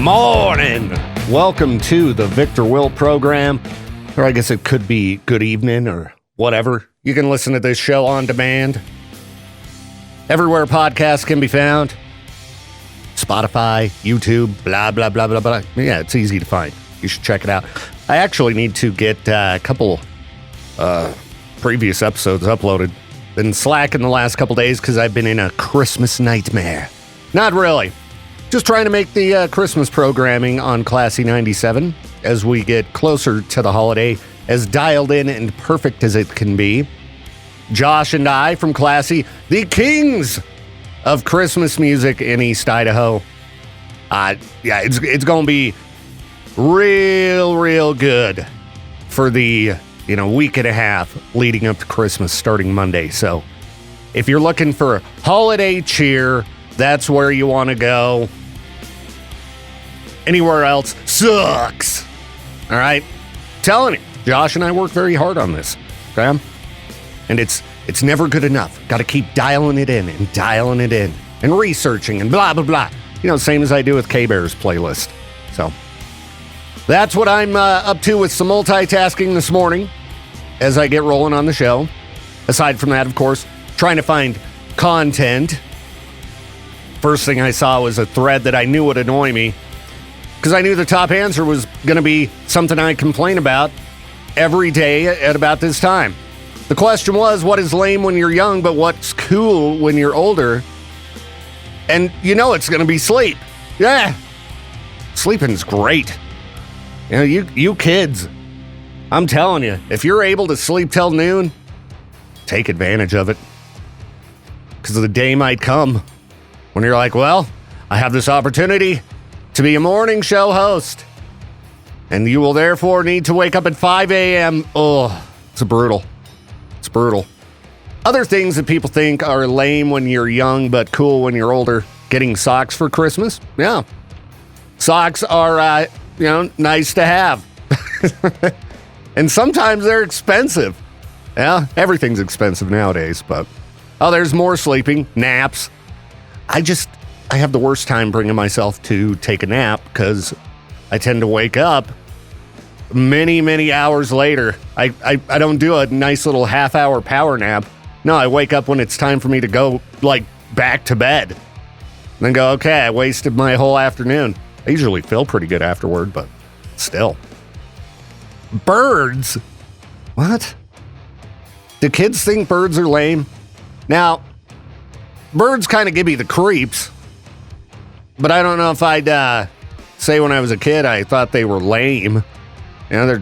morning. Welcome to the Victor Wilt program, or I guess it could be good evening or whatever. You can listen to this show on demand everywhere podcasts can be found. Spotify, YouTube, blah, blah, blah, blah, blah. Yeah, it's easy to find. You should check it out. I actually need to get a couple previous episodes uploaded. Been slacking the last couple days because I've been in a Christmas nightmare. Not really. Just trying to make the Christmas programming on Classy 97 as we get closer to the holiday as dialed in and perfect as it can be. Josh and I from Classy, the kings of Christmas music in East Idaho. It's going to be real good for the week and a half leading up to Christmas starting Monday. So if you're looking for holiday cheer, that's where you want to go. Anywhere else sucks. All right? Telling you, Josh and I work very hard on this. Okay? And it's never good enough. Got to keep dialing it in and researching and blah, blah, blah. Same as I do with K-Bear's playlist. So that's what I'm up to with some multitasking this morning as I get rolling on the show. Aside from that, of course, trying to find content. First thing I saw was a thread that I knew would annoy me because I knew the top answer was going to be something I complain about every day at about this time. The question was, what is lame when you're young, but what's cool when you're older? And it's going to be sleep. Yeah. Sleeping's great. You kids, I'm telling you, if you're able to sleep till noon, take advantage of it. Because the day might come when you're like, well, I have this opportunity to be a morning show host. And you will therefore need to wake up at 5 a.m. Oh, it's brutal. It's brutal. Other things that people think are lame when you're young but cool when you're older. Getting socks for Christmas. Yeah. Socks are, nice to have. And sometimes they're expensive. Yeah, everything's expensive nowadays, but... Oh, there's more sleeping. Naps. I have the worst time bringing myself to take a nap because I tend to wake up many hours later. I don't do a nice little half-hour power nap. No, I wake up when it's time for me to go, back to bed. And then go, okay, I wasted my whole afternoon. I usually feel pretty good afterward, but still. Birds? What? Do kids think birds are lame? Now, birds kind of give me the creeps, but I don't know if I'd say when I was a kid I thought they were lame. They're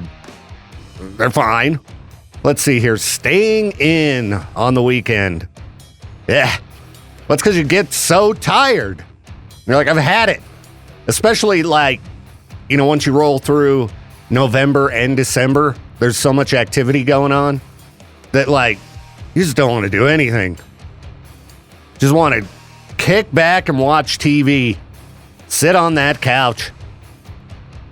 fine. Let's see here. Staying in on the weekend. Yeah. That's because you get so tired. You're like, I've had it. Especially once you roll through November and December, there's so much activity going on that you just don't want to do anything. Just want to kick back and watch TV. Sit on that couch.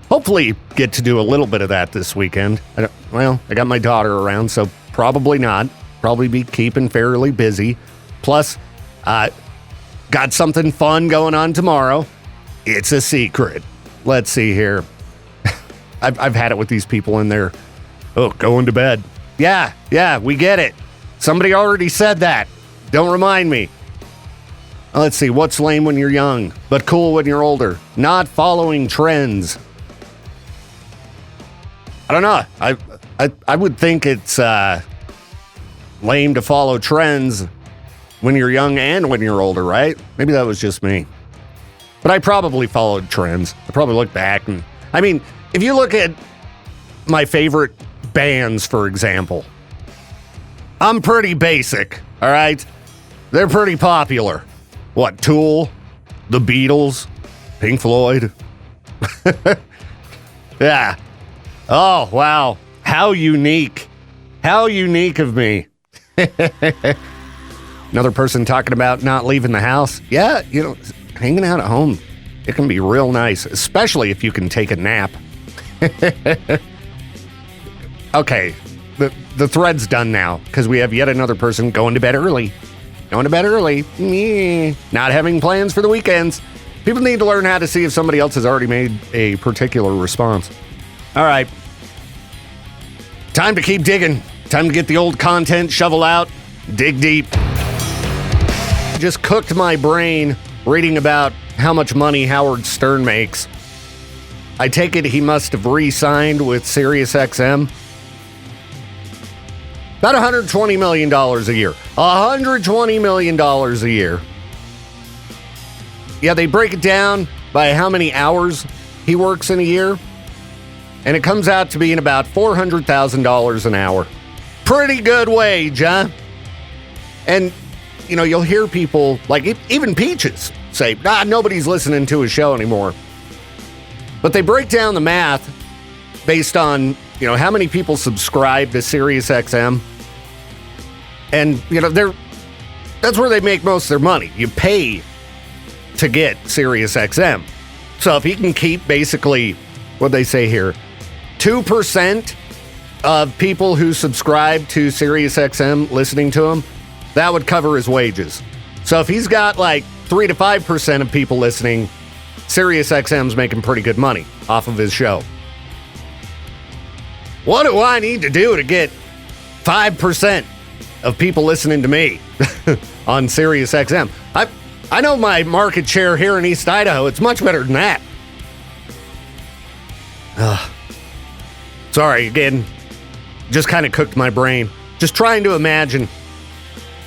Hopefully get to do a little bit of that this weekend. I got my daughter around, so probably not. Probably be keeping fairly busy. Plus, got something fun going on tomorrow. It's a secret. Let's see here. I've had it with these people in there. Oh, going to bed. Yeah, we get it. Somebody already said that. Don't remind me. Let's see. What's lame when you're young, but cool when you're older? Not following trends. I don't know. I would think it's lame to follow trends when you're young and when you're older, right? Maybe that was just me. But I probably followed trends. I probably look back and... if you look at my favorite bands, for example, I'm pretty basic, all right? They're pretty popular. What, Tool? The Beatles? Pink Floyd? Yeah. Oh, wow. How unique. How unique of me. Another person talking about not leaving the house. Yeah, hanging out at home, it can be real nice, especially if you can take a nap. Okay, the thread's done now because we have yet another person going to bed early. Not having plans for the weekends. People need to learn how to see if somebody else has already made a particular response. All right. Time to keep digging. Time to get the old content shovel out. Dig deep. Just cooked my brain reading about how much money Howard Stern makes. I take it he must have re-signed with SiriusXM. About $120 million a year. $120 million a year. Yeah, they break it down by how many hours he works in a year. And it comes out to being about $400,000 an hour. Pretty good wage, huh? And, you know, you'll hear people, like even Peaches, say, nobody's listening to his show anymore. But they break down the math based on, you know, how many people subscribe to SiriusXM. And, you know, that's where they make most of their money. You pay to get SiriusXM. So if he can keep basically, what they say here, 2% of people who subscribe to SiriusXM listening to him, that would cover his wages. So if he's got like 3 to 5% of people listening, SiriusXM's making pretty good money off of his show. What do I need to do to get 5% of people listening to me on SiriusXM? I know my market share here in East Idaho. It's much better than that. Sorry, again, just kind of cooked my brain. Just trying to imagine.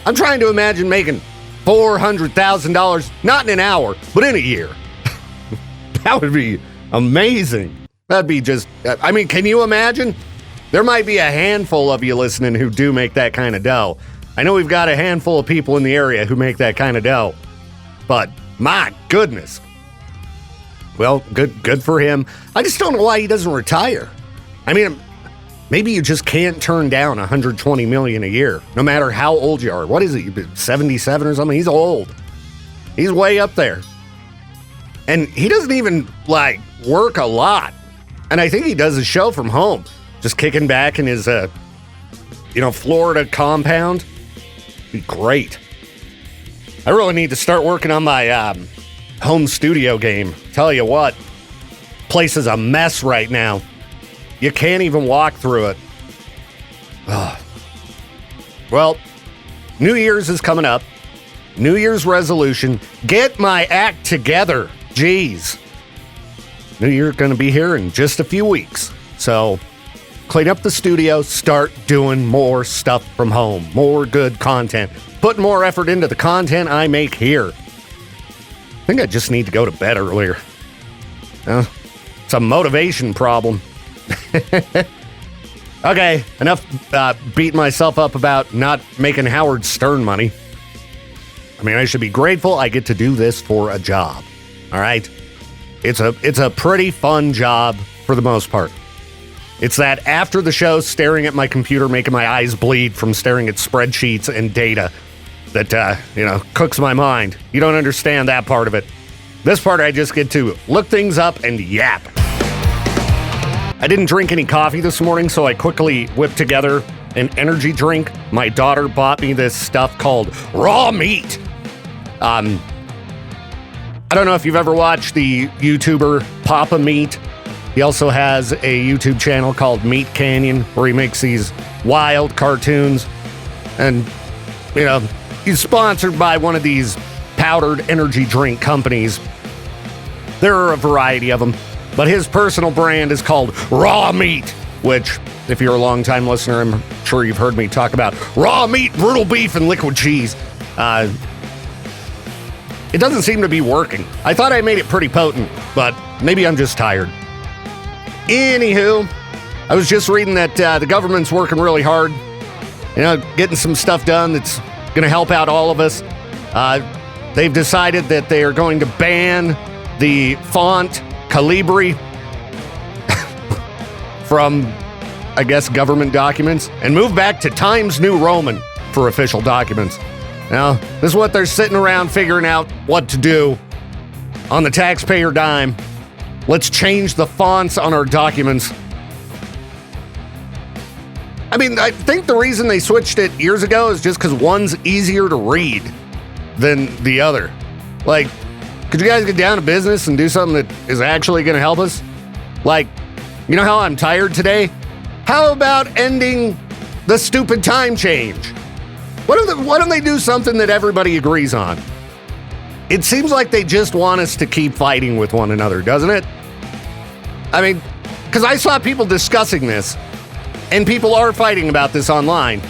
I'm trying to imagine making $400,000, not in an hour, but in a year. That would be amazing. That'd be just, I mean, can you imagine? There might be a handful of you listening who do make that kind of dough. I know we've got a handful of people in the area who make that kind of dough. But my goodness. Well, good for him. I just don't know why he doesn't retire. I mean, maybe you just can't turn down $120 million a year, no matter how old you are. What is he, 77 or something? He's old. He's way up there. And he doesn't even, like, work a lot. And I think he does his show from home, just kicking back in his, Florida compound. Be great. I really need to start working on my home studio game. Tell you what, place is a mess right now. You can't even walk through it. Well, New Year's is coming up. New Year's resolution. Get my act together. Jeez. New Year's going to be here in just a few weeks. So clean up the studio. Start doing more stuff from home. More good content. Put more effort into the content I make here. I think I just need to go to bed earlier. It's a motivation problem. Okay, enough beating myself up about not making Howard Stern money. I mean, I should be grateful I get to do this for a job. All right? It's a pretty fun job for the most part. It's that after the show, staring at my computer, making my eyes bleed from staring at spreadsheets and data that, cooks my mind. You don't understand that part of it. This part, I just get to look things up and yap. I didn't drink any coffee this morning, so I quickly whipped together an energy drink. My daughter bought me this stuff called raw meat. I don't know if you've ever watched the YouTuber Papa Meat. He also has a YouTube channel called Meat Canyon, where he makes these wild cartoons. And, he's sponsored by one of these powdered energy drink companies. There are a variety of them, but his personal brand is called Raw Meat, which, if you're a longtime listener, I'm sure you've heard me talk about raw meat, brutal beef, and liquid cheese. It doesn't seem to be working. I thought I made it pretty potent, but maybe I'm just tired. Anywho, I was just reading that the government's working really hard, getting some stuff done that's going to help out all of us. They've decided that they are going to ban the font Calibri from, I guess, government documents and move back to Times New Roman for official documents. Now, this is what they're sitting around figuring out what to do on the taxpayer dime. Let's change the fonts on our documents. I mean, I think the reason they switched it years ago is just because one's easier to read than the other. Like, Could you guys get down to business and do something that is actually going to help us? Like, you know how I'm tired today? How about ending the stupid time change? Why don't they do something that everybody agrees on? It seems like they just want us to keep fighting with one another, doesn't it? I mean, because I saw people discussing this, and people are fighting about this online.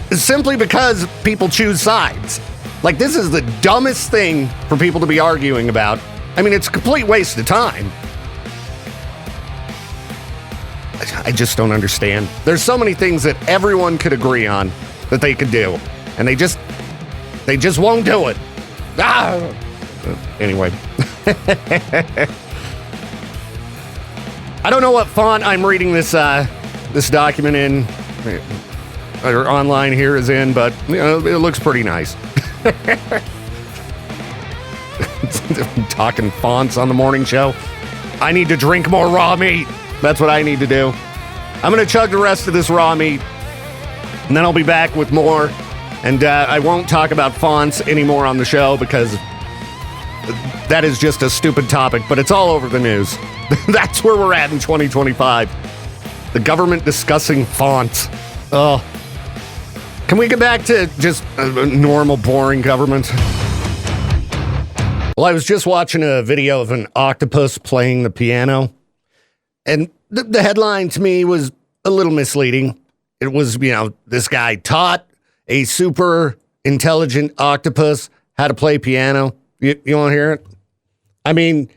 Simply because people choose sides. Like, this is the dumbest thing for people to be arguing about. I mean, it's a complete waste of time. I just don't understand. There's so many things that everyone could agree on that they could do, and they just won't do it. Anyway. I don't know what font I'm reading this document in, or online here is in, but you know, it looks pretty nice. Talking fonts on the morning show. I need to drink more raw meat. That's what I need to do. I'm going to chug the rest of this raw meat, and then I'll be back with more. And I won't talk about fonts anymore on the show because that is just a stupid topic, but it's all over the news. That's where we're at in 2025. The government discussing fonts. Oh. Can we get back to just a normal, boring government? Well, I was just watching a video of an octopus playing the piano, and the headline to me was a little misleading. It was, this guy taught a super intelligent octopus how to play piano. You want to hear it? I mean,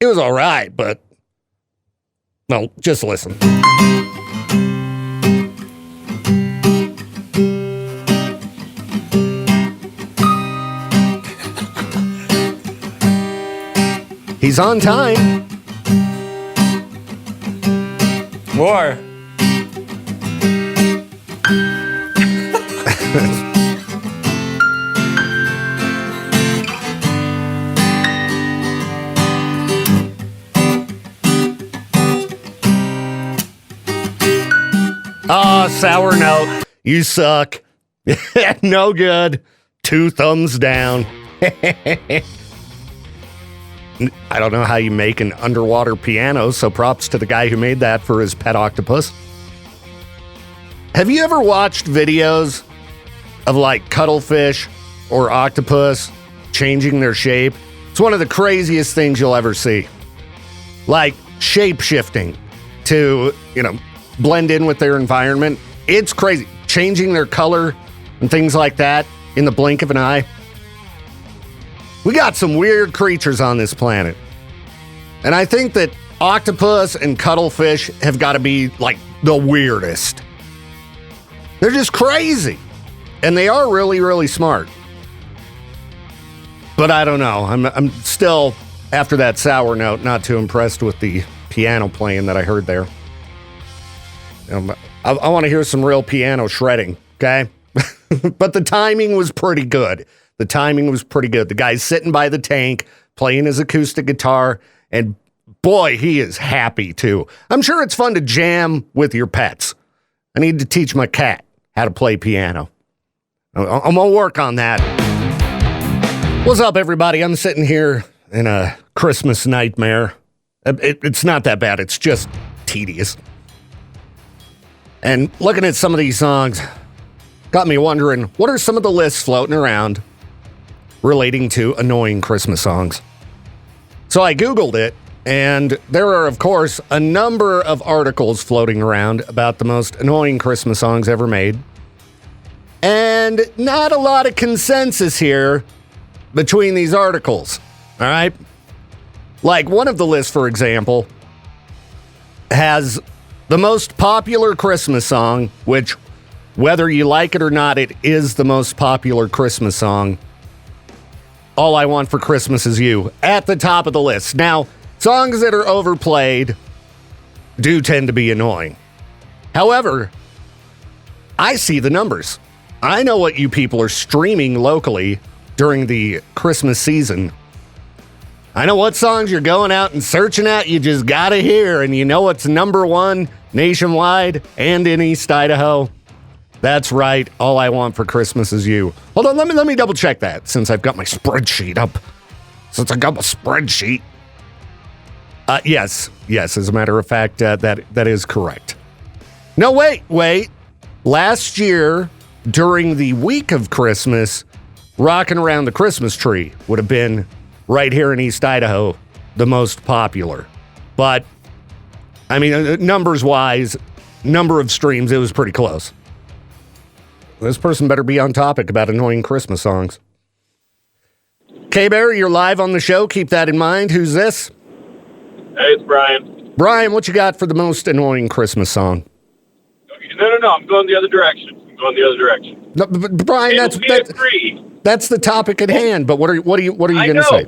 it was all right, but no, just listen. He's on time. More. Oh, sour note. You suck. No good. 2 thumbs down. I don't know how you make an underwater piano, so props to the guy who made that for his pet octopus. Have you ever watched videos of like cuttlefish or octopus changing their shape? It's one of the craziest things you'll ever see. Like shape shifting to, blend in with their environment. It's crazy. Changing their color and things like that in the blink of an eye. We got some weird creatures on this planet. And I think that octopus and cuttlefish have got to be like the weirdest. They're just crazy. And they are really, really smart. But I don't know. I'm still, after that sour note, not too impressed with the piano playing that I heard there. I want to hear some real piano shredding, okay? But the timing was pretty good. The guy's sitting by the tank, playing his acoustic guitar, and boy, he is happy too. I'm sure it's fun to jam with your pets. I need to teach my cat how to play piano. I'm gonna work on that. What's up, everybody? I'm sitting here in a Christmas nightmare. It's not that bad. It's just tedious. And looking at some of these songs got me wondering, what are some of the lists floating around relating to annoying Christmas songs? So I Googled it, and there are, of course, a number of articles floating around about the most annoying Christmas songs ever made. And not a lot of consensus here between these articles, all right? Like one of the lists, for example, has the most popular Christmas song, which, whether you like it or not, it is the most popular Christmas song. All I Want for Christmas Is You, at the top of the list. Now, songs that are overplayed do tend to be annoying. However, I see the numbers. I know what you people are streaming locally during the Christmas season. I know what songs you're going out and searching at, you just gotta hear, and you know what's number one nationwide and in East Idaho. That's right. All I want for Christmas is you. Hold on, let me double check that since I've got my spreadsheet up. Yes. As a matter of fact, that is correct. No, wait. Last year, during the week of Christmas, Rockin' Around the Christmas Tree would have been right here in East Idaho the most popular. But, I mean, numbers-wise, number of streams, it was pretty close. This person better be on topic about annoying Christmas songs. K-Bear, you're live on the show. Keep that in mind. Who's this? Hey, it's Brian. Brian, what you got for the most annoying Christmas song? Okay, no. I'm going the other direction. No, but Brian, that's the topic at hand. But what are you going to say?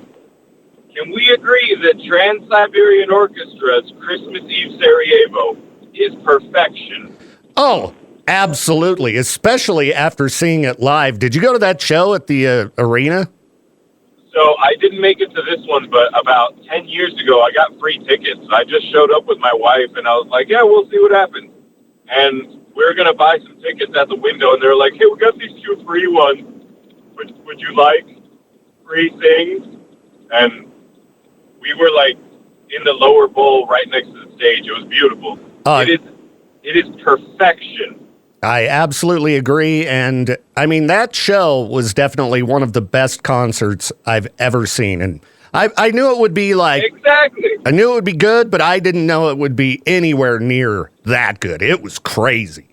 Can we agree that Trans-Siberian Orchestra's Christmas Eve Sarajevo is perfection? Oh, absolutely. Especially after seeing it live. Did you go to that show at the arena? So I didn't make it to this one, but about 10 years ago, I got free tickets. I just showed up with my wife, and I was like, yeah, we'll see what happens. And we were going to buy some tickets at the window, and they were like, hey, we got these 2 free ones. Would you like free things? And we were, like, in the lower bowl right next to the stage. It was beautiful. It is perfection. I absolutely agree. And, I mean, that show was definitely one of the best concerts I've ever seen. And I knew it would be like... Exactly. I knew it would be good, but I didn't know it would be anywhere near that good. It was crazy.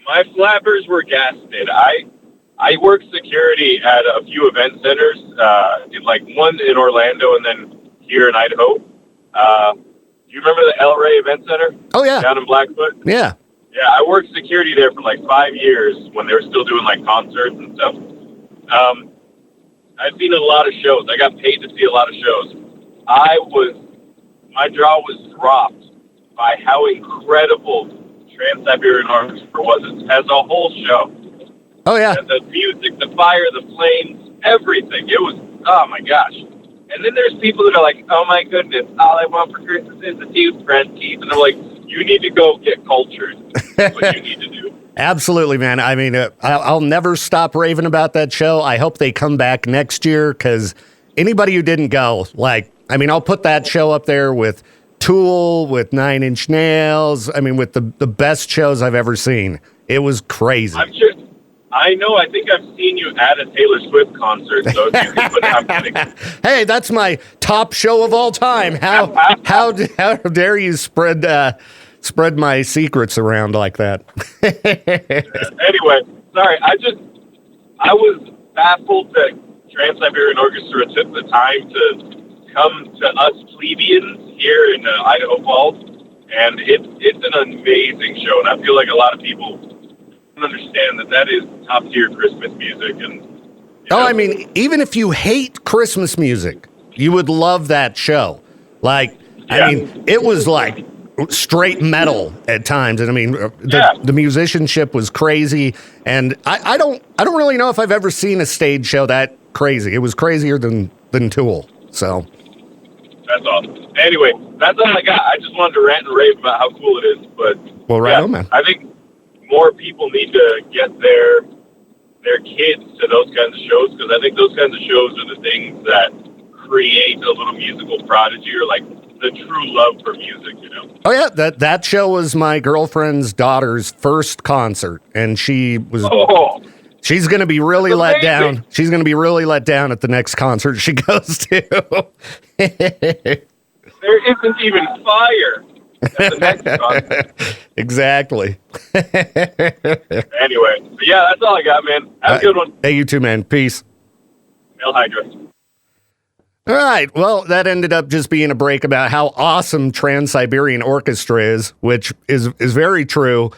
My flappers were gasted. I worked security at a few event centers, one in Orlando and then here in Idaho. Do you remember the El Rey Event Center? Oh, yeah. Down in Blackfoot? Yeah. Yeah, I worked security there for like 5 years when they were still doing like concerts and stuff. I've seen a lot of shows. I got paid to see a lot of shows. My jaw was dropped by how incredible Trans-Siberian Orchestra was as a whole show. Oh, yeah. And the music, the fire, the flames, everything. It was, oh my gosh. And then there's people that are like, oh my goodness, all I want for Christmas is a tooth, friend, teeth. And I'm like, you need to go get cultured. That's what you need to do. Absolutely, man. I mean, I'll never stop raving about that show. I hope they come back next year because anybody who didn't go, I'll put that show up there with Tool, with 9 Inch Nails. I mean, with the best shows I've ever seen. It was crazy. I know. I think I've seen you at a Taylor Swift concert. So if you can put it, hey, that's my top show of all time. How dare you spread my secrets around like that? Anyway, sorry. I was baffled that Trans-Siberian Orchestra took the time to come to us plebeians here in Idaho Falls, and it's an amazing show. And I feel like a lot of people don't understand that is top tier Christmas music. And I mean, even if you hate Christmas music, you would love that show. I mean, it was like straight metal at times, and I mean, the musicianship was crazy. And I don't really know if I've ever seen a stage show that crazy. It was crazier than Tool. So that's awesome. Anyway, that's all I got. I just wanted to rant and rave about how cool it is. But on, man. I think more people need to get their kids to those kinds of shows, because I think those kinds of shows are the things that create a little musical prodigy, or like the true love for music, you know? Oh yeah, that show was my girlfriend's daughter's first concert, and she was. She's going to be really let down. She's going to be really let down at the next concert she goes to. There isn't even fire at the next concert. Exactly. Anyway, yeah, that's all I got, man. Have a good one. Hey, you too, man. Peace. Hail Hydra. All right. Well, that ended up just being a break about how awesome Trans-Siberian Orchestra is, which is very true.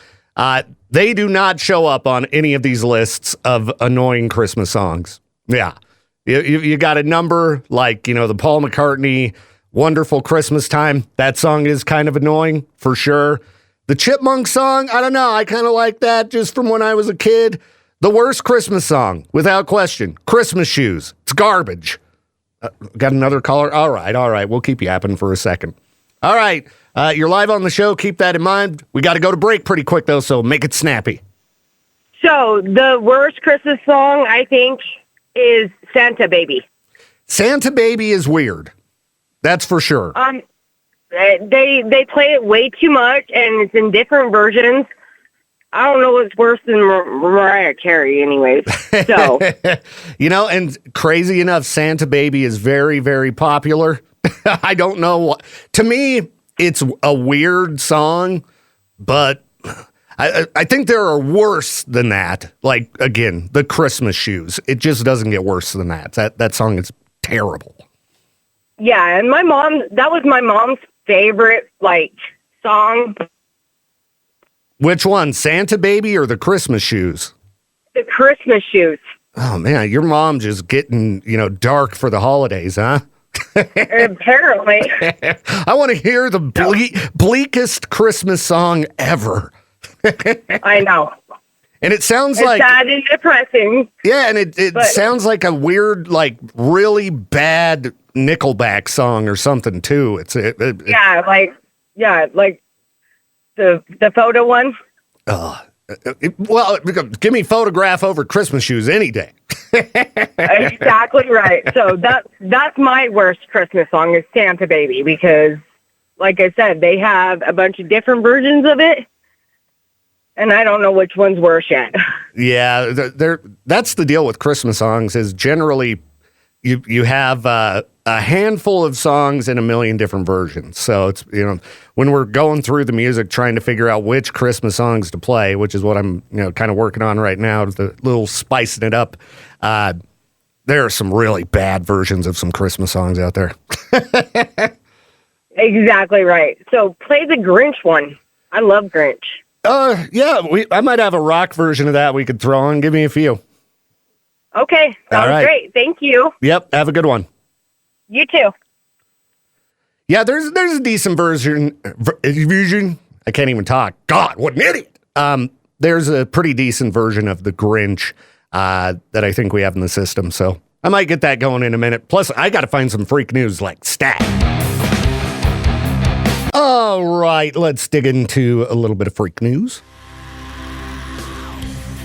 They do not show up on any of these lists of annoying Christmas songs. Yeah. You got a number like, the Paul McCartney Wonderful Christmas Time. That song is kind of annoying for sure. The Chipmunk song, I don't know. I kind of like that just from when I was a kid. The worst Christmas song, without question, Christmas Shoes. It's garbage. Got another caller? All right. We'll keep yapping for a second. All right. You're live on the show. Keep that in mind. We got to go to break pretty quick, though, so make it snappy. So the worst Christmas song, I think, is Santa Baby. Santa Baby is weird. That's for sure. They play it way too much, and it's in different versions. I don't know what's worse than Mariah Carey, anyways. So, and crazy enough, Santa Baby is very, very popular. I don't know what. To me, it's a weird song, but I think there are worse than that. Like, again, the Christmas Shoes. It just doesn't get worse than that. That song is terrible. yeah, and that was my mom's favorite, song. Which one, Santa Baby or the Christmas Shoes? The Christmas Shoes. Oh, man, your mom just getting, dark for the holidays, huh? Apparently. I want to hear the bleakest Christmas song ever. I know. And it sounds it's like sad and depressing. Yeah, and it sounds like a weird, really bad Nickelback song or something too. The photo one. Give me Photograph over Christmas Shoes any day. Exactly right. So that's my worst Christmas song is Santa Baby because, like I said, they have a bunch of different versions of it. And I don't know which one's worse yet. Yeah, that's the deal with Christmas songs is generally you have a handful of songs in a million different versions. So it's, when we're going through the music trying to figure out which Christmas songs to play, which is what I'm, kind of working on right now, the little spicing it up. There are some really bad versions of some Christmas songs out there. Exactly right. So play the Grinch one. I love Grinch. Yeah, I might have a rock version of that we could throw on. Give me a few. Okay, sounds great. Thank you. Yep, have a good one. You too. Yeah, there's a decent version. I can't even talk. God, what an idiot. There's a pretty decent version of the Grinch that I think we have in the system, so I might get that going in a minute. Plus, I got to find some freak news like stat. All right, let's dig into a little bit of freak news.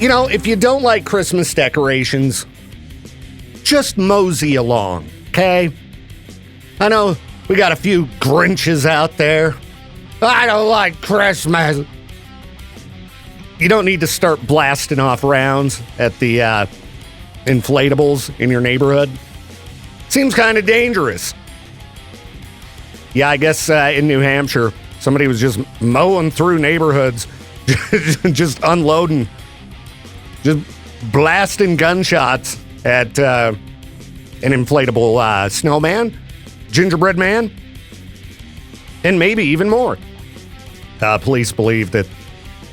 If you don't like Christmas decorations, just mosey along, okay? I know we got a few Grinches out there. I don't like Christmas. You don't need to start blasting off rounds at the inflatables in your neighborhood. Seems kind of dangerous. Yeah, I guess in New Hampshire, somebody was just mowing through neighborhoods, just unloading, just blasting gunshots at an inflatable snowman, gingerbread man, and maybe even more. Police believe that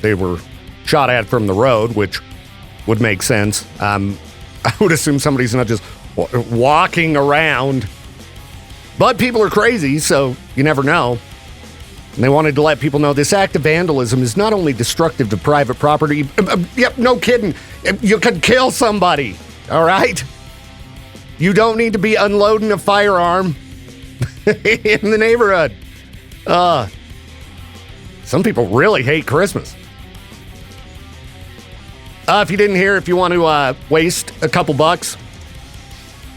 they were shot at from the road, which would make sense. I would assume somebody's not just walking around. But people are crazy, so you never know. And they wanted to let people know this act of vandalism is not only destructive to private property. Yep, no kidding. You could kill somebody, all right? You don't need to be unloading a firearm in the neighborhood. Some people really hate Christmas. If you didn't hear, if you want to waste a couple bucks,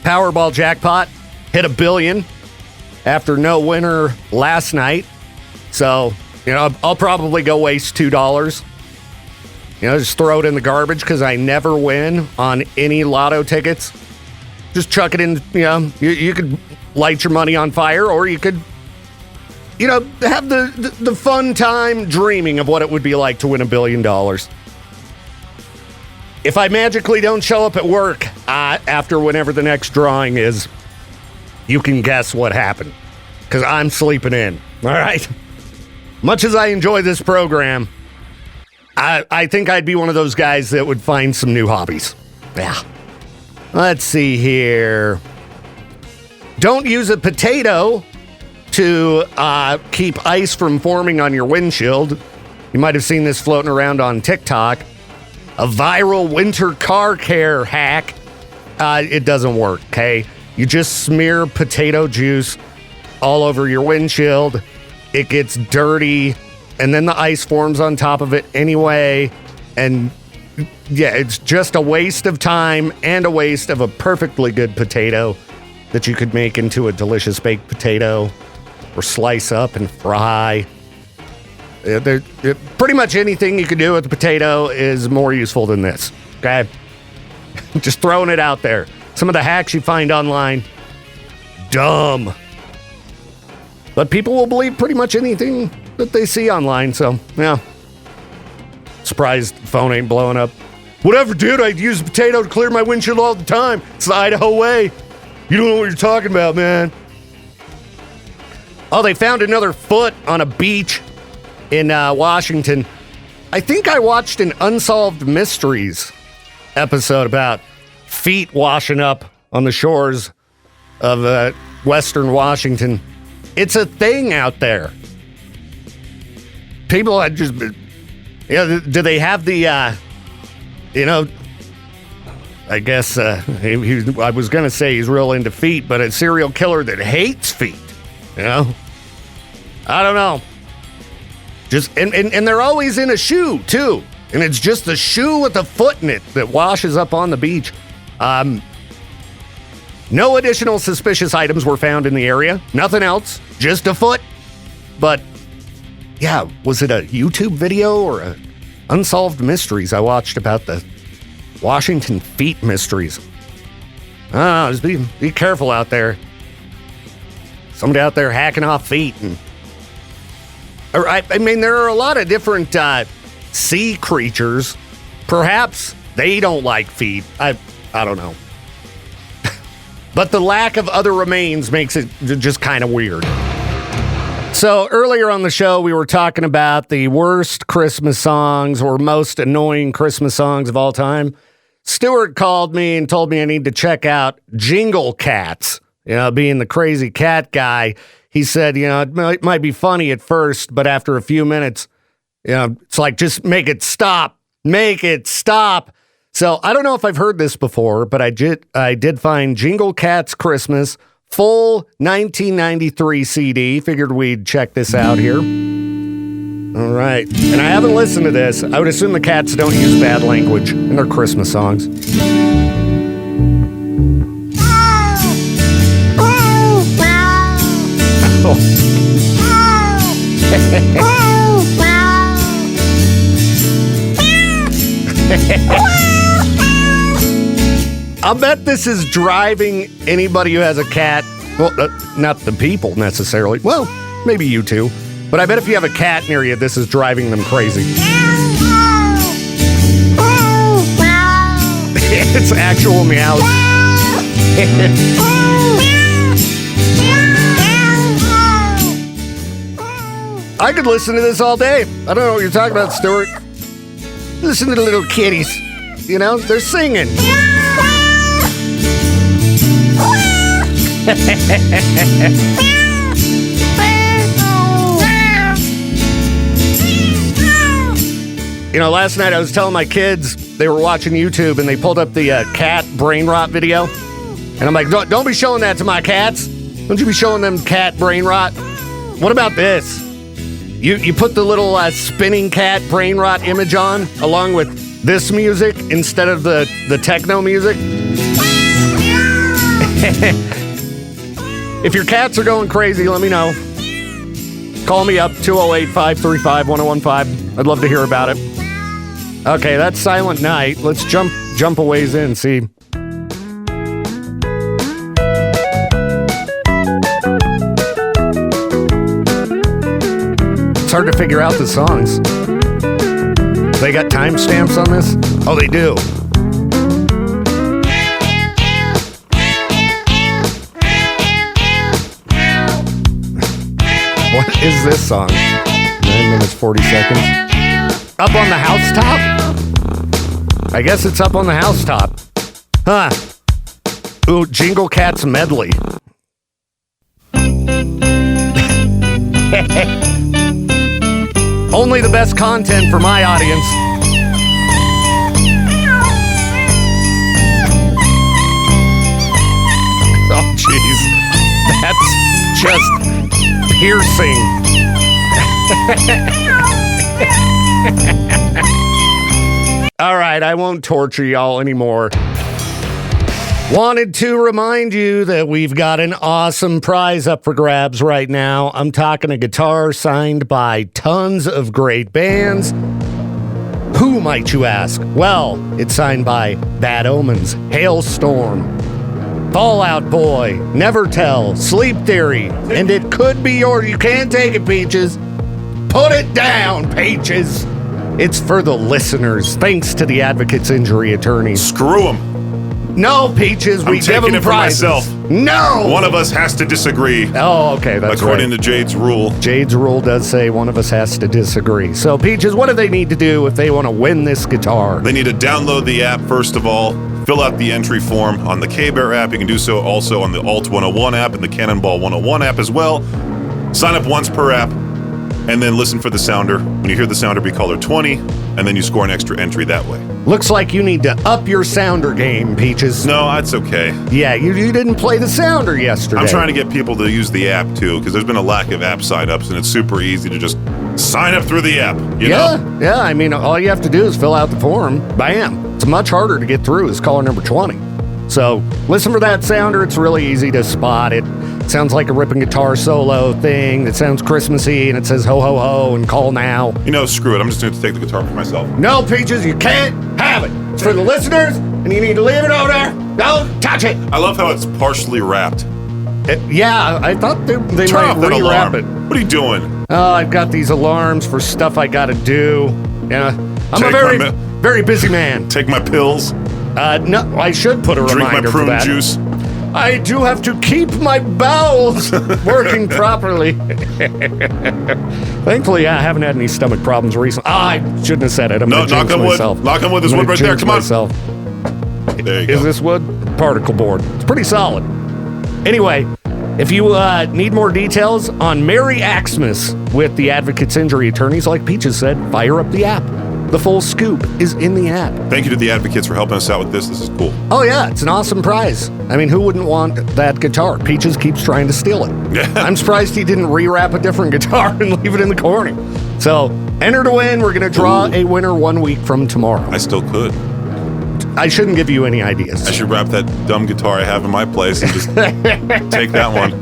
Powerball jackpot hit $1 billion. After no winner last night. So, I'll probably go waste $2. Just throw it in the garbage because I never win on any lotto tickets. Just chuck it in, you could light your money on fire or you could, have the fun time dreaming of what it would be like to win $1 billion. If I magically don't show up at work after whenever the next drawing is, you can guess what happened, because I'm sleeping in, all right? Much as I enjoy this program, I think I'd be one of those guys that would find some new hobbies. Yeah. Let's see here. Don't use a potato to keep ice from forming on your windshield. You might have seen this floating around on TikTok. A viral winter car care hack. It doesn't work, okay? You just smear potato juice all over your windshield. It gets dirty, and then the ice forms on top of it anyway. And yeah, it's just a waste of time and a waste of a perfectly good potato that you could make into a delicious baked potato or slice up and fry. Pretty much anything you can do with a potato is more useful than this, okay? Just throwing it out there. Some of the hacks you find online, dumb. But people will believe pretty much anything that they see online, so, yeah. Surprised the phone ain't blowing up. Whatever, dude, I'd use a potato to clear my windshield all the time. It's the Idaho way. You don't know what you're talking about, man. Oh, they found another foot on a beach in Washington. I think I watched an Unsolved Mysteries episode about feet washing up on the shores of Western Washington. It's a thing out there. People had just... Yeah, do they have the, I guess, I was going to say he's real into feet, but a serial killer that hates feet, I don't know. Just, and they're always in a shoe, too. And it's just the shoe with a foot in it that washes up on the beach. No additional suspicious items were found in the area. Nothing else, just a foot. But... yeah, was it a YouTube video or a Unsolved Mysteries I watched about the Washington feet mysteries? Just be careful out there. Somebody out there hacking off feet. I mean, there are a lot of different sea creatures. Perhaps they don't like feet. I don't know. But the lack of other remains makes it just kind of weird. So earlier on the show, we were talking about the worst Christmas songs or most annoying Christmas songs of all time. Stuart called me and told me I need to check out Jingle Cats. Being the crazy cat guy, he said, it might be funny at first, but after a few minutes, it's like, just make it stop. Make it stop. So I don't know if I've heard this before, but I did find Jingle Cats Christmas full 1993 CD. Figured we'd check this out here. All right. And I haven't listened to this. I would assume the cats don't use bad language in their Christmas songs. I'll bet this is driving anybody who has a cat. Well, not the people necessarily. Well, maybe you too. But I bet if you have a cat near you, this is driving them crazy. It's actual meows. I could listen to this all day. I don't know what you're talking about, Stuart. Listen to the little kitties. They're singing. Last night I was telling my kids they were watching YouTube and they pulled up the cat brain rot video. And I'm like, don't be showing that to my cats. Don't you be showing them cat brain rot. What about this? You put the little spinning cat brain rot image on along with this music instead of the techno music. If your cats are going crazy, let me know. Call me up, 208-535-1015. I'd love to hear about it. Okay, that's Silent Night. Let's jump a ways in, see. It's hard to figure out the songs. They got timestamps on this? Oh, they do. What is this song? 9 minutes, 40 seconds. Up on the housetop? I guess it's up on the housetop. Huh. Ooh, Jingle Cats medley. Only the best content for my audience. Oh, jeez. That's just piercing. All right. right, I won't torture y'all anymore. Wanted to remind you that we've got an awesome prize up for grabs right now. I'm talking a guitar signed by tons of great bands. Who, might you ask? Well, it's signed by Bad Omens, Hailstorm, Fall Out Boy, Never Tell, Sleep Theory, and it could be yours. You can't take it, Peaches. Put it down, Peaches. It's for the listeners, thanks to the Advocates Injury Attorneys. Screw them. No, Peaches, we give them prizes. Myself. No! One of us has to disagree. Oh, okay, that's according right. to Jade's rule. Jade's rule does say one of us has to disagree. So, Peaches, what do they need to do if they want to win this guitar? They need to download the app, first of all, fill out the entry form on the K-Bear app. You can do so also on the Alt 101 app and the Cannonball 101 app as well. Sign up once per app, and then listen for the sounder. When you hear the sounder, be caller 20, and then you score an extra entry that way. Looks like you need to up your sounder game, Peaches. No, that's okay. Yeah, you didn't play the sounder yesterday. I'm trying to get people to use the app, too, because there's been a lack of app sign-ups, and it's super easy to just sign up through the app, you know? Yeah, I mean, all you have to do is fill out the form. Bam. It's much harder to get through as caller number 20. So listen for that sounder. It's really easy to spot it. Sounds like a ripping guitar solo thing. It sounds Christmassy, and it says ho, ho, ho, and call now. You know, screw it. I'm just going to take the guitar for myself. No, Peaches, you can't have it. It's for the listeners, and you need to leave it over there. Don't touch it. I love how it's partially wrapped. Yeah, I thought they Turn might off that rewrap alarm. it. What are you doing? Oh, I've got these alarms for stuff I got to do. Yeah, I'm Take a very busy man. Take my pills. No, I should put a Drink my reminder for prune that. juice. I do have to keep my bowels working properly. Thankfully, I haven't had any stomach problems recently. I shouldn't have said it. I'm No, gonna jinx knock on myself. wood. Knock on wood. There's I'm wood gonna right there. jinx Come on. myself. There you Is go. this wood? Particle board. It's pretty solid. Anyway, if you need more details on Merry Xmas with the Advocates Injury Attorneys, like Peaches said, fire up the app. The full scoop is in the app. Thank you to the advocates for helping us out with this. This is cool. Oh, yeah, it's an awesome prize. I mean, who wouldn't want that guitar? Peaches keeps trying to steal it. Yeah. I'm surprised he didn't rewrap a different guitar and leave it in the corner. So, enter to win. We're going to draw a winner 1 week from tomorrow. I still could. I shouldn't give you any ideas. I should wrap that dumb guitar I have in my place and just take that one.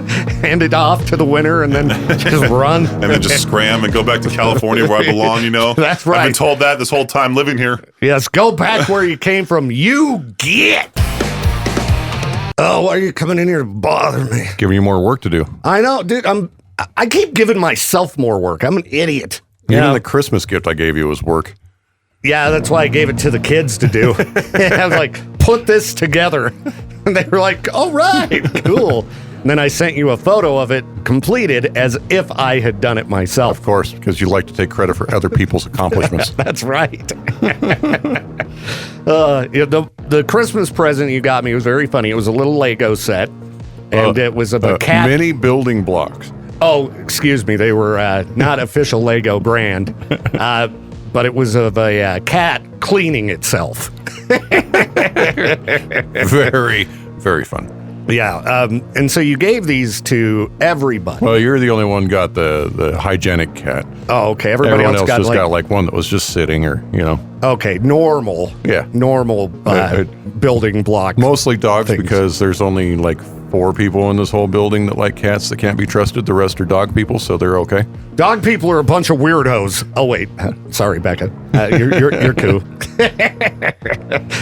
Hand it off to the winner and then just run. And then just scram and go back to California where I belong, you know? That's right. I've been told that this whole time living here. Yes, go back where you came from. You get. Oh, why are you coming in here to bother me? Giving you more work to do. I know, dude. I keep giving myself more work. I'm an idiot. Even the Christmas gift I gave you was work. Yeah, that's why I gave it to the kids to do. I was like, put this together. And they were like, all right, cool. And then I sent you a photo of it completed as if I had done it myself. Of course, because you like to take credit for other people's accomplishments. That's right. The Christmas present you got me was very funny. It was a little Lego set, and it was of a cat. Many building blocks. Oh, excuse me. They were not official Lego brand, but it was of a cat cleaning itself. Very, very fun. Yeah, and so you gave these to everybody. Well, you're the only one got the hygienic cat. Oh, okay. Everybody Everyone else got just like, got like one that was just sitting or, okay, normal. Yeah. Normal building block. Mostly dogs things. because there's only like 4 people in this whole building that like cats that can't be trusted. The rest are dog people, so they're okay. Dog people are a bunch of weirdos. Oh wait, sorry, Becca. You're cool.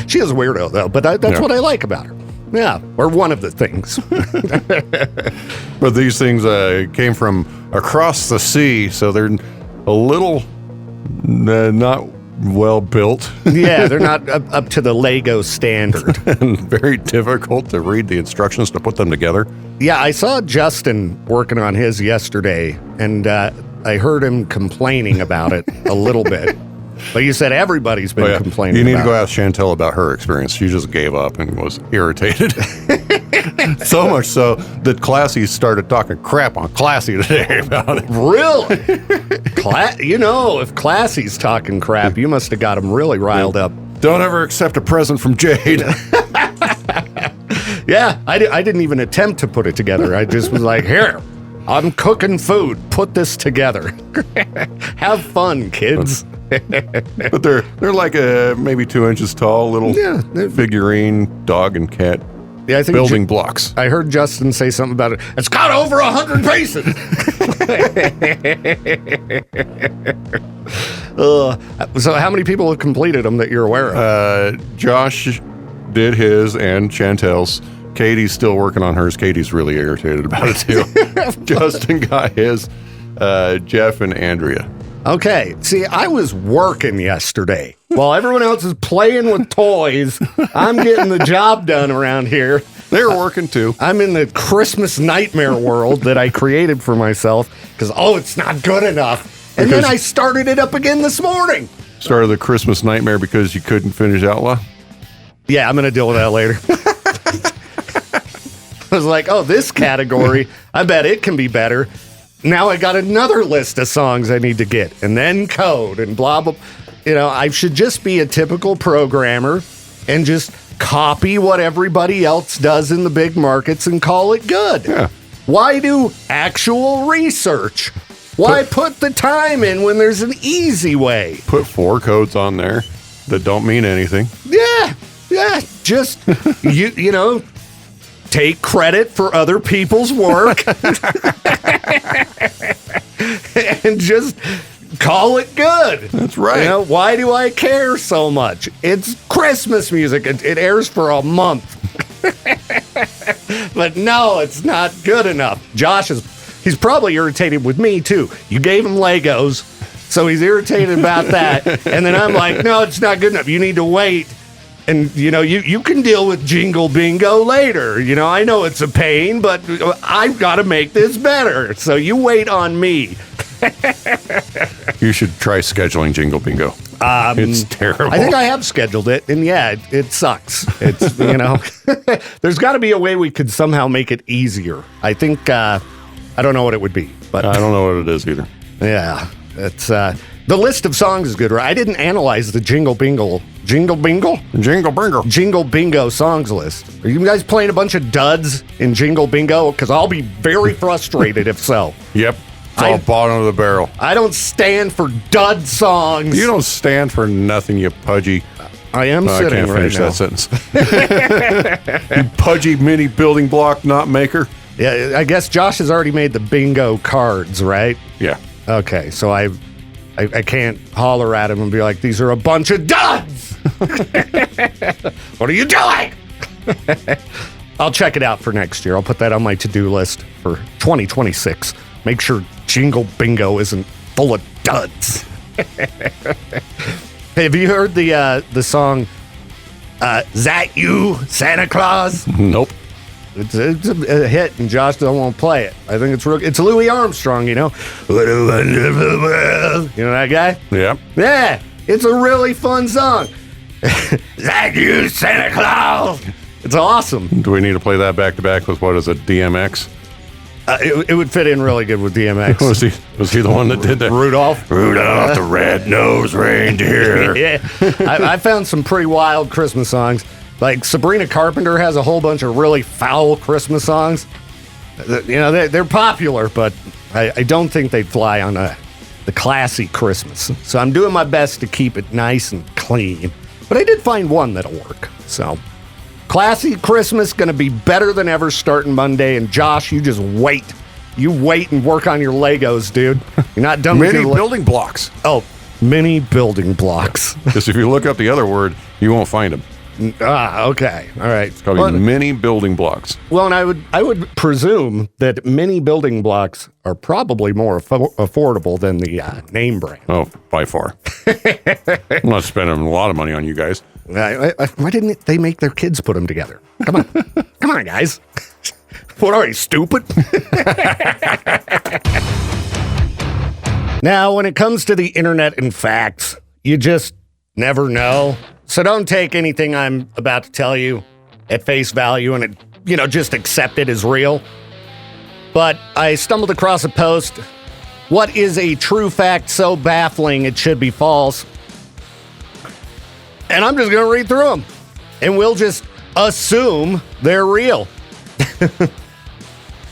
She is a weirdo though, but that's what I like about her. Yeah, or one of the things. But these things came from across the sea, so they're a little not well built. Yeah, they're not up to the Lego standard. And very difficult to read the instructions to put them together. Yeah, I saw Justin working on his yesterday, and I heard him complaining about it a little bit. But you said everybody's been complaining. You need to go about ask Chantel about her experience. She just gave up and was irritated. So much so that Classy started talking crap on Classy today about it. Really? If Classy's talking crap, you must have got him really riled up. Don't ever accept a present from Jade. Yeah, I didn't even attempt to put it together. I just was like, here, I'm cooking food. Put this together. Have fun, kids. But they're like maybe 2 inches tall, little figurine dog and cat Yeah, I think building blocks. I heard Justin say something about it. It's got over 100 pieces. So how many people have completed them that you're aware of? Josh did his and Chantel's. Katie's still working on hers. Katie's really irritated about it too. Justin got his. Jeff and Andrea. Okay. See, I was working yesterday. While everyone else is playing with toys, I'm getting the job done around here. They were working too. I'm in the Christmas nightmare world that I created for myself because, it's not good enough. And then I started it up again this morning. Started the Christmas nightmare because you couldn't finish Outlaw? Yeah, I'm going to deal with that later. I was like, this category, I bet it can be better. Now I got another list of songs I need to get, and then code and blah, blah. I should just be a typical programmer and just copy what everybody else does in the big markets and call it good. Yeah. Why do actual research? Why put the time in when there's an easy way? Put 4 codes on there that don't mean anything. Yeah, just, take credit for other people's work and just call it good. That's right. Why do I care so much? It's Christmas music. It airs for a month. But no, it's not good enough. He's probably irritated with me too. You gave him Legos, so he's irritated about that. And then I'm like, no, it's not good enough. You need to wait. And, you can deal with Jingle Bingo later. I know it's a pain, but I've got to make this better. So you wait on me. You should try scheduling Jingle Bingo. It's terrible. I think I have scheduled it, and it sucks. It's, there's got to be a way we could somehow make it easier. I think, I don't know what it would be, but I don't know what it is either. Yeah, it's, the list of songs is good, right? I didn't analyze the Jingle Bingo songs list. Are you guys playing a bunch of duds in Jingle Bingo? Because I'll be very frustrated if so. Yep. It's all bottom of the barrel. I don't stand for dud songs. You don't stand for nothing, you pudgy. I am sitting I can't right finish now. that sentence. You pudgy mini building block not maker. Yeah, I guess Josh has already made the bingo cards, right? Yeah. Okay, so I can't holler at him and be like, these are a bunch of duds! What are you doing? I'll check it out for next year. I'll put that on my to-do list for 2026. Make sure Jingle Bingo isn't full of duds. Hey, have you heard the song, That You, Santa Claus? Nope. It's a hit, and Josh don't want to play it. I think it's Louis Armstrong, What a wonderful world. You know that guy? Yeah. Yeah, it's a really fun song. That you, Santa Claus. It's awesome. Do we need to play that back to back with what is it, DMX? It would fit in really good with DMX. Was he the one that did that? Rudolph the red-nosed reindeer. Yeah, I found some pretty wild Christmas songs. Like Sabrina Carpenter has a whole bunch of really foul Christmas songs. They're popular, but I don't think they'd fly on the classy Christmas. So I'm doing my best to keep it nice and clean. But I did find one that'll work. So classy Christmas going to be better than ever starting Monday. And Josh, you just wait. You wait and work on your Legos, dude. You're not done with Mini your building blocks. Oh, mini building blocks. Because if you look up the other word, you won't find them. Okay. All right. It's called mini building blocks. Well, and I would presume that mini building blocks are probably more affordable than the name brand. Oh, by far. I'm not spending a lot of money on you guys. Why didn't they make their kids put them together? Come on. Come on, guys. What are you, stupid? Now, when it comes to the internet and facts, you just never know. So don't take anything I'm about to tell you at face value and just accept it as real. But I stumbled across a post. What is a true fact so baffling it should be false? And I'm just going to read through them. And we'll just assume they're real.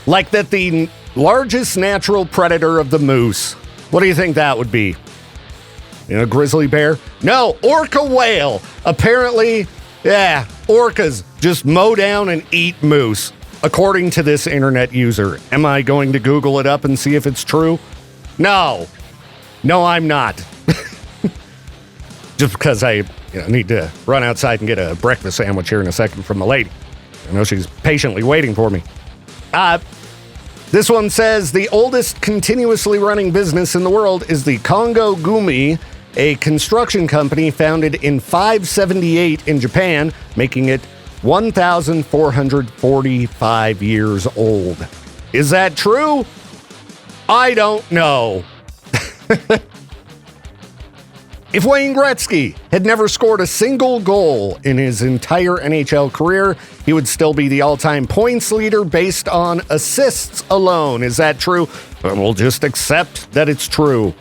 Like that the largest natural predator of the moose. What do you think that would be? Grizzly bear? No, orca whale. Apparently, yeah, orcas just mow down and eat moose, according to this internet user. Am I going to Google it up and see if it's true? No, I'm not. Just because I need to run outside and get a breakfast sandwich here in a second from the lady. I know she's patiently waiting for me. This one says the oldest continuously running business in the world is the Kongo Gumi, a construction company founded in 578 in Japan, making it 1,445 years old. Is that true? I don't know. If Wayne Gretzky had never scored a single goal in his entire NHL career, he would still be the all-time points leader based on assists alone. Is that true? We'll just accept that it's true.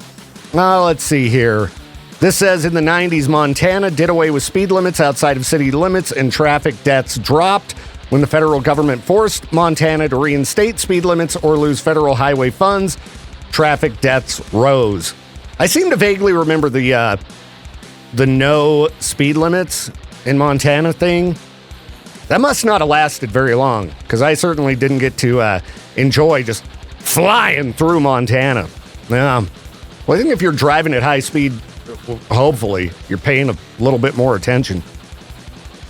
Let's see here. This says in the 90s, Montana did away with speed limits outside of city limits and traffic deaths dropped. When the federal government forced Montana to reinstate speed limits or lose federal highway funds, traffic deaths rose. I seem to vaguely remember the no speed limits in Montana thing. That must not have lasted very long, because I certainly didn't get to enjoy just flying through Montana. Well, I think if you're driving at high speed, hopefully you're paying a little bit more attention.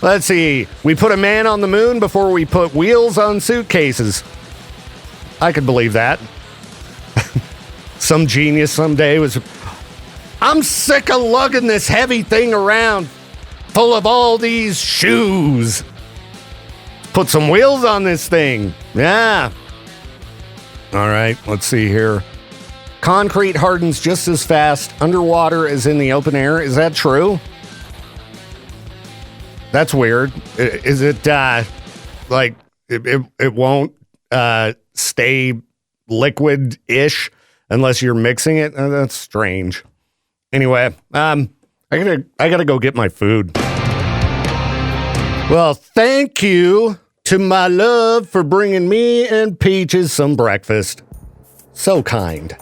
Let's see. We put a man on the moon before we put wheels on suitcases. I could believe that. Some genius someday was... I'm sick of lugging this heavy thing around full of all these shoes. Put some wheels on this thing. Yeah. All right, let's see here. Concrete hardens just as fast underwater as in the open air. Is that true? That's weird. Is it like it won't stay liquid-ish unless you're mixing it? That's strange. Anyway, I gotta go get my food. Well, thank you to my love for bringing me and Peaches some breakfast. So kind.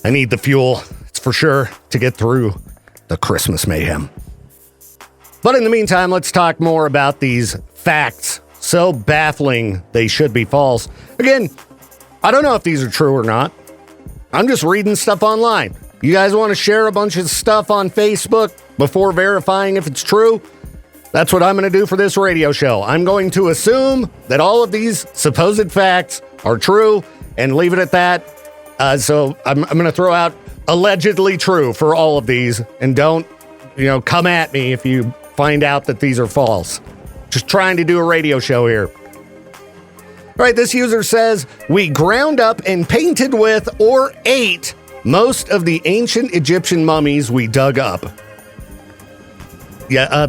I need the fuel, it's for sure, to get through the Christmas mayhem. But in the meantime, let's talk more about these facts. So baffling, they should be false. Again, I don't know if these are true or not. I'm just reading stuff online. You guys want to share a bunch of stuff on Facebook before verifying if it's true? That's what I'm going to do for this radio show. I'm going to assume that all of these supposed facts are true and leave it at that. So I'm going to throw out allegedly true for all of these, and don't, come at me if you find out that these are false. Just trying to do a radio show here. All right, this user says, we ground up and painted with or ate most of the ancient Egyptian mummies we dug up. Yeah,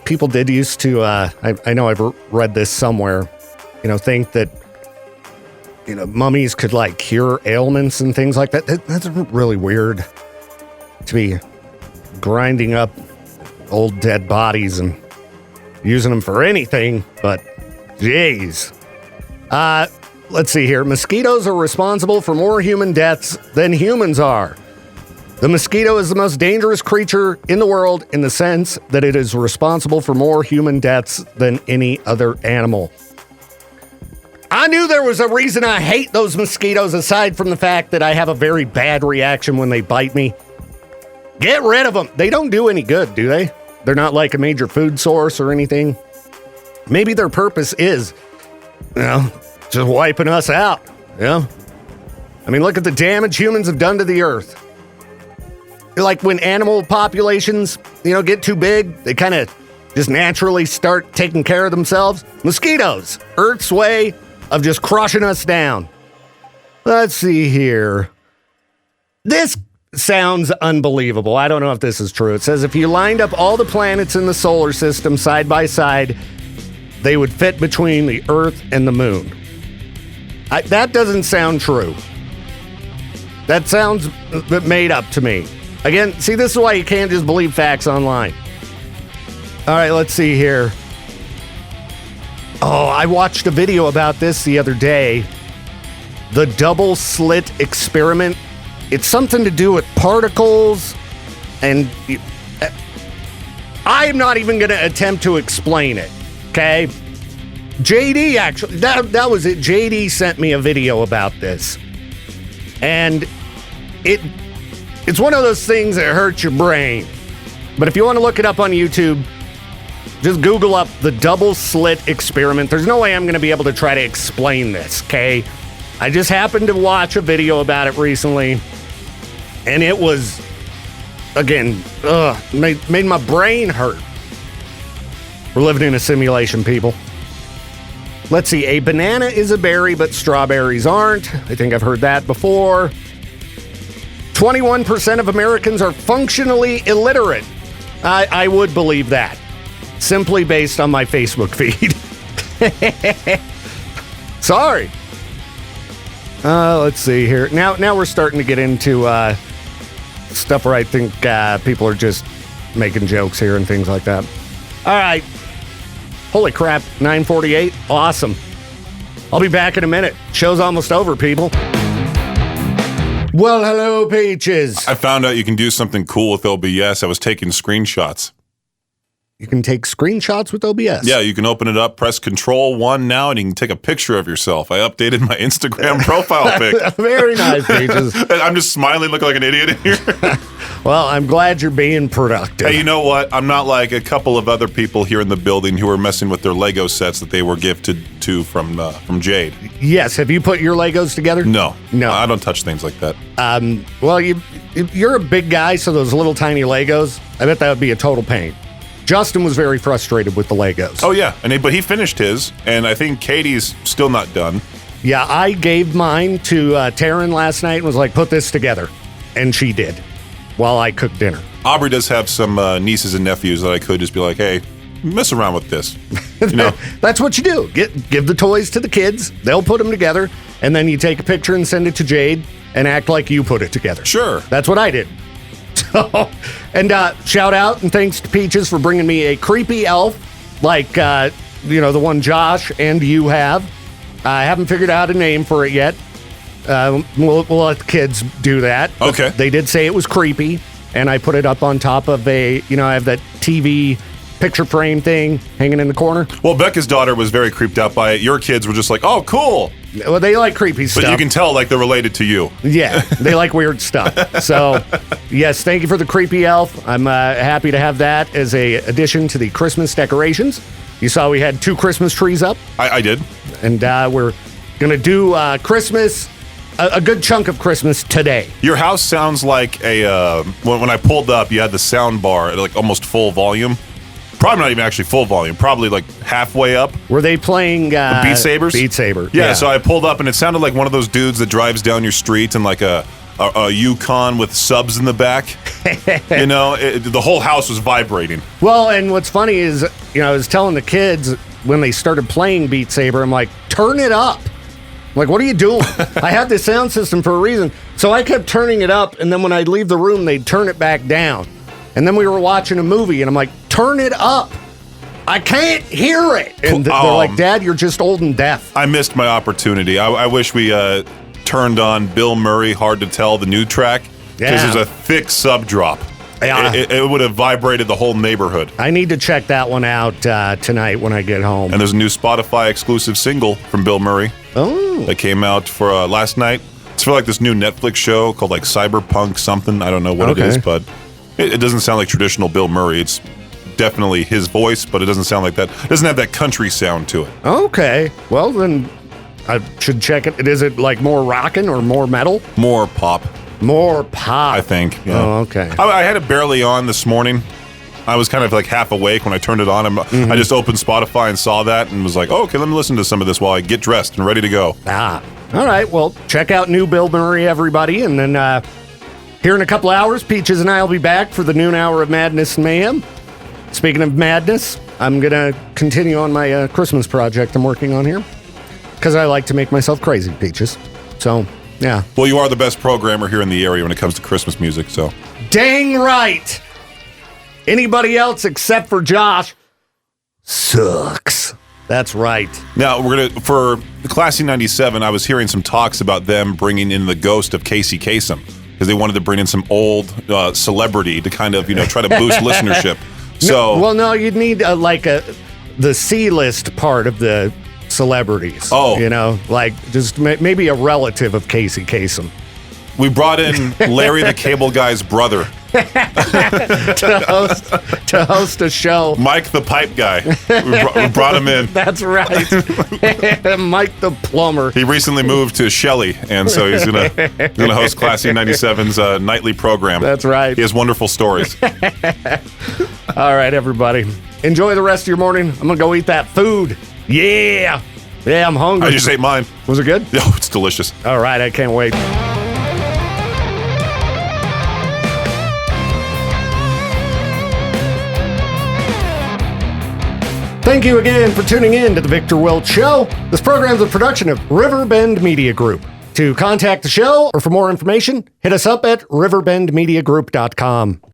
people did used to, I know I've read this somewhere, think that, mummies could cure ailments and things like that. That's really weird to be grinding up old dead bodies and using them for anything, but jeez. Let's see here. Mosquitoes are responsible for more human deaths than humans are. The mosquito is the most dangerous creature in the world in the sense that it is responsible for more human deaths than any other animal. I knew there was a reason I hate those mosquitoes aside from the fact that I have a very bad reaction when they bite me. Get rid of them. They don't do any good, do they? They're not like a major food source or anything. Maybe their purpose is, just wiping us out, I mean, look at the damage humans have done to the earth. Like when animal populations, get too big, they kind of just naturally start taking care of themselves. Mosquitoes, Earth's way of just crushing us down. Let's see here. This sounds unbelievable. I don't know if this is true. It says if you lined up all the planets in the solar system side by side, they would fit between the Earth and the moon. That doesn't sound true. That sounds made up to me. Again, see, this is why you can't just believe facts online. All right, let's see here. Oh, I watched a video about this the other day. The double slit experiment. It's something to do with particles And I'm not even going to attempt to explain it, okay? JD actually, that was it. JD sent me a video about this. And it's one of those things that hurts your brain. But if you want to look it up on YouTube, just Google up the double slit experiment. There's no way I'm going to be able to try to explain this, okay? I just happened to watch a video about it recently, and it was, again, made my brain hurt. We're living in a simulation, people. Let's see, a banana is a berry, but strawberries aren't. I think I've heard that before. 21% of Americans are functionally illiterate. I would believe that, simply based on my Facebook feed. Sorry. Let's see here. Now we're starting to get into stuff where I think people are just making jokes here and things like that. All right. Holy crap, 9:48. Awesome. I'll be back in a minute. Show's almost over, people. Well, hello, Peaches. I found out you can do something cool with OBS. I was taking screenshots. You can take screenshots with OBS. Yeah, you can open it up, press Control-1 now, and you can take a picture of yourself. I updated my Instagram profile pic. Very nice, Peaches. I'm just smiling, looking like an idiot in here. Well, I'm glad you're being productive. Hey, you know what? I'm not like a couple of other people here in the building who are messing with their Lego sets that they were gifted to from Jade. Yes. Have you put your Legos together? No. No. I don't touch things like that. Well, you're a big guy, so those little tiny Legos, I bet that would be a total pain. Justin was very frustrated with the Legos. Oh, yeah. But he finished his, and I think Katie's still not done. Yeah, I gave mine to Taryn last night and was like, put this together. And she did while I cooked dinner. Aubrey does have some nieces and nephews that I could just be like, hey, mess around with this. You know? That's what you do. Give the toys to the kids. They'll put them together. And then you take a picture and send it to Jade and act like you put it together. Sure. That's what I did. So, and shout out and thanks to Peaches for bringing me a creepy elf like, the one Josh and you have. I haven't figured out a name for it yet. We'll let the kids do that. Okay. They did say it was creepy, and I put it up on top of I have that TV picture frame thing hanging in the corner. Well, Becca's daughter was very creeped out by it. Your kids were just like, oh, cool. Well, they like creepy stuff. But you can tell, like, they're related to you. Yeah, they like weird stuff. So, yes, thank you for the creepy elf. I'm happy to have that as a addition to the Christmas decorations. You saw we had 2 Christmas trees up. I did. And we're going to do Christmas, a good chunk of Christmas today. Your house sounds like when I pulled up, you had the sound bar at, like, almost full volume. Probably not even actually full volume. Probably like halfway up. Were they playing Beat Sabers? Beat Saber. Yeah, so I pulled up and it sounded like one of those dudes that drives down your street in like a Yukon with subs in the back. The whole house was vibrating. Well, and what's funny is, I was telling the kids when they started playing Beat Saber, I'm like, turn it up. I'm like, what are you doing? I have this sound system for a reason. So I kept turning it up, and then when I'd leave the room, they'd turn it back down. And then we were watching a movie, and I'm like, turn it up. I can't hear it. And they're like, Dad, you're just old and deaf. I missed my opportunity. I wish we turned on Bill Murray, Hard to Tell, the new track. Because there's a thick sub drop. Yeah. It would have vibrated the whole neighborhood. I need to check that one out tonight when I get home. And there's a new Spotify exclusive single from Bill Murray. Oh. That came out for last night. It's for like this new Netflix show called like Cyberpunk something. I don't know what it is, but it doesn't sound like traditional Bill Murray. It's definitely his voice, but it doesn't sound like that. It doesn't have that country sound to it. Okay. Well, then I should check it. Is it like more rockin' or more metal? More pop. More pop. I think. Yeah. Oh, okay. I had it barely on this morning. I was kind of like half awake when I turned it on. I just opened Spotify and saw that and was like, oh, okay, let me listen to some of this while I get dressed and ready to go. All right. Well, check out new Bill Murray, everybody. And then here in a couple hours, Peaches and I will be back for the noon hour of Madness and Mayhem. Speaking of madness, I'm going to continue on my Christmas project I'm working on here because I like to make myself crazy, Peaches. So, yeah. Well, you are the best programmer here in the area when it comes to Christmas music, so. Dang right. Anybody else except for Josh sucks. That's right. Now, for Classy 97, I was hearing some talks about them bringing in the ghost of Casey Kasem. because they wanted to bring in some old celebrity to kind of, try to boost listenership. So, no, you'd need the C-list part of the celebrities. Oh. Like just maybe a relative of Casey Kasem. we brought in Larry the Cable Guy's brother. to host a show. Mike the Pipe Guy. We brought him in. That's right. Mike the Plumber. He recently moved to Shelley, and so he's gonna host Classy 97's nightly program. That's right. He has wonderful stories. All right, everybody. Enjoy the rest of your morning. I'm going to go eat that food. Yeah. Yeah, I'm hungry. I just ate mine. Was it good? Oh, it's delicious. All right, I can't wait. Thank you again for tuning in to the Victor Welch Show. This program is a production of Riverbend Media Group. To contact the show or for more information, hit us up at riverbendmediagroup.com.